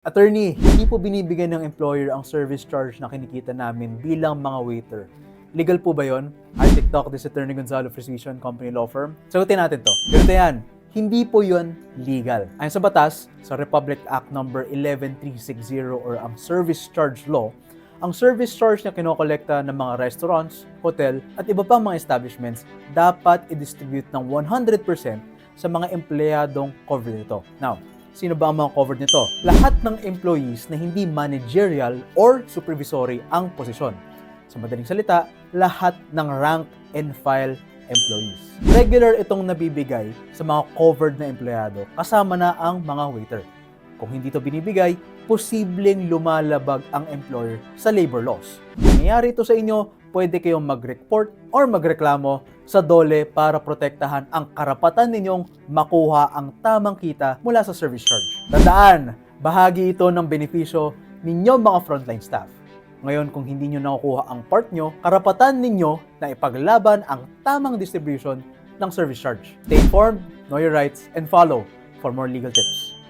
Attorney, hindi po binibigyan ng employer ang service charge na kinikita namin bilang mga waiter. Legal po ba yon? I TikTok, this Attorney Gonzalo Precision Company Law Firm. Sagutin natin to. Ganito yan, hindi po yon legal. Ayon sa batas, sa Republic Act number 11360 or ang Service Charge Law, ang service charge na kinokolekta ng mga restaurants, hotel, at iba pang mga establishments dapat i-distribute ng 100% sa mga empleyadong covered nito. Now, sino ba ang mga covered nito? Lahat ng employees na hindi managerial or supervisory ang posisyon. Sa madaling salita, lahat ng rank and file employees. Regular itong nabibigay sa mga covered na empleyado kasama na ang mga waiter. Kung hindi ito binibigay, posibleng lumalabag ang employer sa labor laws. Nangyayari ito sa inyo, pwede kayong mag-report or magreklamo sa DOLE para protektahan ang karapatan ninyong makuha ang tamang kita mula sa service charge. Tandaan, bahagi ito ng benepisyo ninyo mga frontline staff. Ngayon, kung hindi nyo nakukuha ang part nyo, karapatan ninyo na ipaglaban ang tamang distribution ng service charge. Stay informed, know your rights, and follow for more legal tips.